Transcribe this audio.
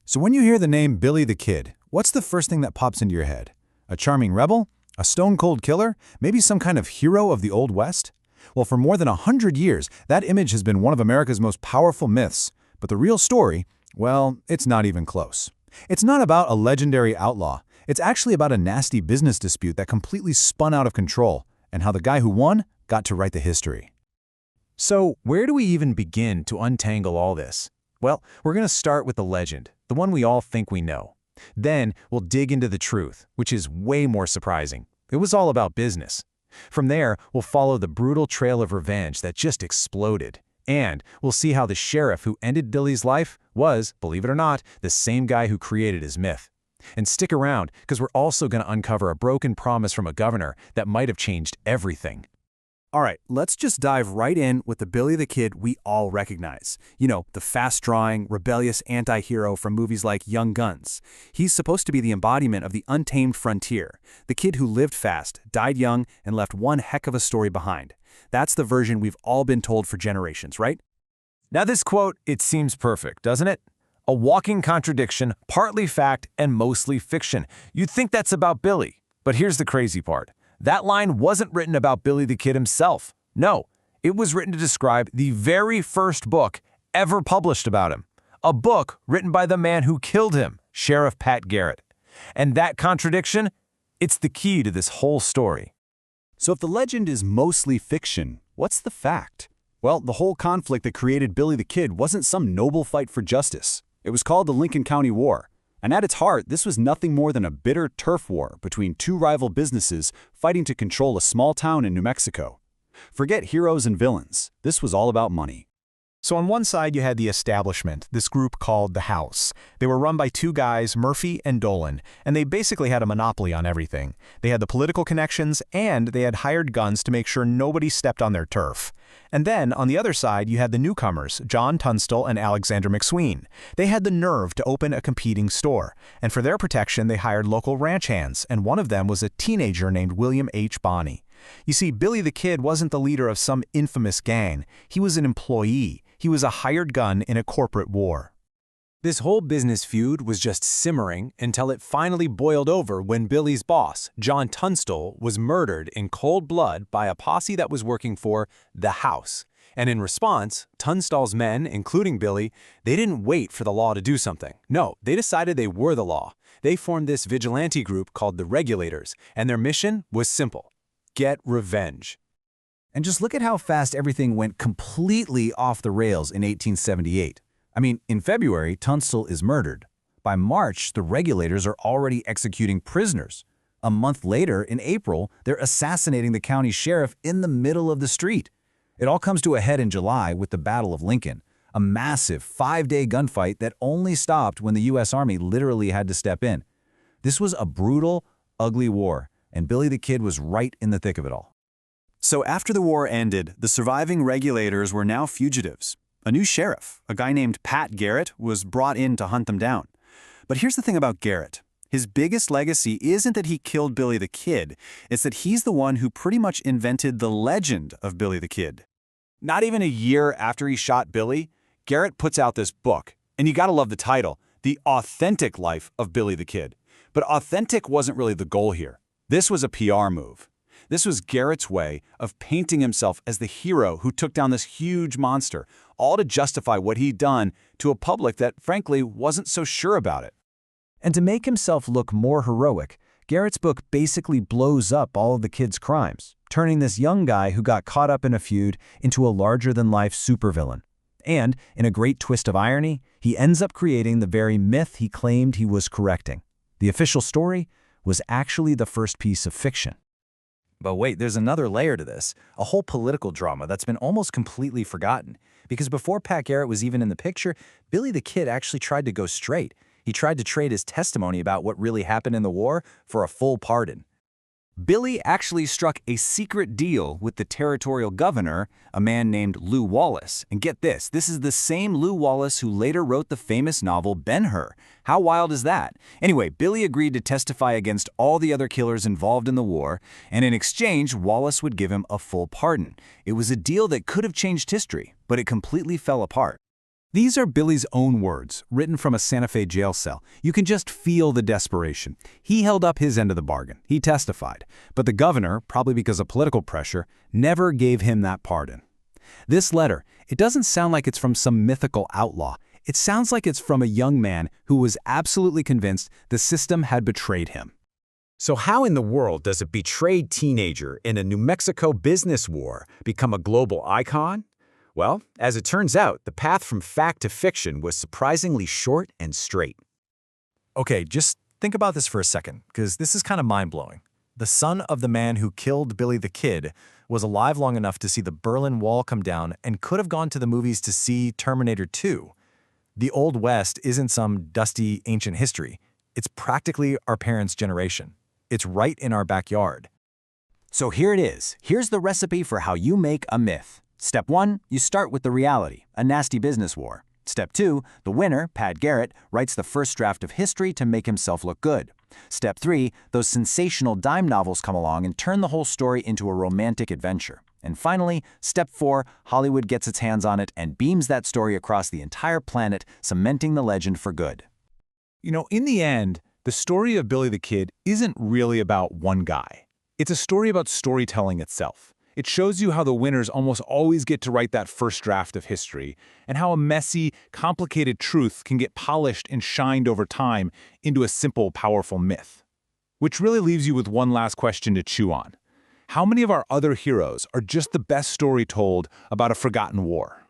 So when you hear the name Billy the Kid, what's the first thing that pops into your head? A charming rebel? A stone-cold killer? Maybe some kind of hero of the Old West? Well, for more than 100 years, that image has been one of America's most powerful myths. But the real story, well, it's not even close. It's not about a legendary outlaw. It's actually about a nasty business dispute that completely spun out of control, and how the guy who won got to write the history. So, where do we even begin to untangle all this? Well, we're going to start with the legend, the one we all think we know. Then, we'll dig into the truth, which is way more surprising. It was all about business. From there, we'll follow the brutal trail of revenge that just exploded. And we'll see how the sheriff who ended Billy's life was, believe it or not, the same guy who created his myth. And stick around, because we're also going to uncover a broken promise from a governor that might have changed everything. All right, let's just dive right in with the Billy the Kid we all recognize. You know, the fast-drawing, rebellious anti-hero from movies like Young Guns. He's supposed to be the embodiment of the untamed frontier, the kid who lived fast, died young, and left one heck of a story behind. That's the version we've all been told for generations, right? Now this quote, it seems perfect, doesn't it? A walking contradiction, partly fact and mostly fiction. You'd think that's about Billy. But here's the crazy part. That line wasn't written about Billy the Kid himself. No, it was written to describe the very first book ever published about him. A book written by the man who killed him, Sheriff Pat Garrett. And that contradiction, it's the key to this whole story. So if the legend is mostly fiction, what's the fact? Well, the whole conflict that created Billy the Kid wasn't some noble fight for justice. It was called the Lincoln County War. And at its heart, this was nothing more than a bitter turf war between two rival businesses fighting to control a small town in New Mexico. Forget heroes and villains. This was all about money. So on one side you had the establishment, this group called the House. They were run by two guys, Murphy and Dolan, and they basically had a monopoly on everything. They had the political connections, and they had hired guns to make sure nobody stepped on their turf. And then, on the other side, you had the newcomers, John Tunstall and Alexander McSween. They had the nerve to open a competing store, and for their protection they hired local ranch hands, and one of them was a teenager named William H. Bonney. You see, Billy the Kid wasn't the leader of some infamous gang. He was an employee. He was a hired gun in a corporate war. This whole business feud was just simmering until it finally boiled over when Billy's boss, John Tunstall, was murdered in cold blood by a posse that was working for the House. And in response, Tunstall's men, including Billy, they didn't wait for the law to do something. No, they decided they were the law. They formed this vigilante group called the Regulators, and their mission was simple: get revenge. And just look at how fast everything went completely off the rails in 1878. I mean, in February, Tunstall is murdered. By March, the Regulators are already executing prisoners. A month later, in April, they're assassinating the county sheriff in the middle of the street. It all comes to a head in July with the Battle of Lincoln, a massive 5-day gunfight that only stopped when the U.S. Army literally had to step in. This was a brutal, ugly war, and Billy the Kid was right in the thick of it all. So after the war ended, the surviving Regulators were now fugitives. A new sheriff, a guy named Pat Garrett, was brought in to hunt them down. But here's the thing about Garrett. His biggest legacy isn't that he killed Billy the Kid, it's that he's the one who pretty much invented the legend of Billy the Kid. Not even a year after he shot Billy, Garrett puts out this book, and you gotta love the title, The Authentic Life of Billy the Kid. But authentic wasn't really the goal here. This was a PR move. This was Garrett's way of painting himself as the hero who took down this huge monster, all to justify what he'd done to a public that, frankly, wasn't so sure about it. And to make himself look more heroic, Garrett's book basically blows up all of the kid's crimes, turning this young guy who got caught up in a feud into a larger-than-life supervillain. And, in a great twist of irony, he ends up creating the very myth he claimed he was correcting. The official story was actually the first piece of fiction. But wait, there's another layer to this, a whole political drama that's been almost completely forgotten. Because before Pat Garrett was even in the picture, Billy the Kid actually tried to go straight. He tried to trade his testimony about what really happened in the war for a full pardon. Billy actually struck a secret deal with the territorial governor, a man named Lew Wallace. And get this, this is the same Lew Wallace who later wrote the famous novel Ben-Hur. How wild is that? Anyway, Billy agreed to testify against all the other killers involved in the war, and in exchange, Wallace would give him a full pardon. It was a deal that could have changed history, but it completely fell apart. These are Billy's own words, written from a Santa Fe jail cell. You can just feel the desperation. He held up his end of the bargain. He testified. But the governor, probably because of political pressure, never gave him that pardon. This letter, it doesn't sound like it's from some mythical outlaw. It sounds like it's from a young man who was absolutely convinced the system had betrayed him. So how in the world does a betrayed teenager in a New Mexico business war become a global icon? Well, as it turns out, the path from fact to fiction was surprisingly short and straight. Okay, just think about this for a second, because this is kind of mind-blowing. The son of the man who killed Billy the Kid was alive long enough to see the Berlin Wall come down and could have gone to the movies to see Terminator 2. The Old West isn't some dusty ancient history. It's practically our parents' generation. It's right in our backyard. So here it is. Here's the recipe for how you make a myth. Step 1, you start with the reality, a nasty business war. Step 2, the winner, Pat Garrett, writes the first draft of history to make himself look good. Step 3, those sensational dime novels come along and turn the whole story into a romantic adventure. And finally, Step 4, Hollywood gets its hands on it and beams that story across the entire planet, cementing the legend for good. You know, in the end, the story of Billy the Kid isn't really about one guy. It's a story about storytelling itself. It shows you how the winners almost always get to write that first draft of history, and how a messy, complicated truth can get polished and shined over time into a simple, powerful myth. Which really leaves you with one last question to chew on. How many of our other heroes are just the best story told about a forgotten war?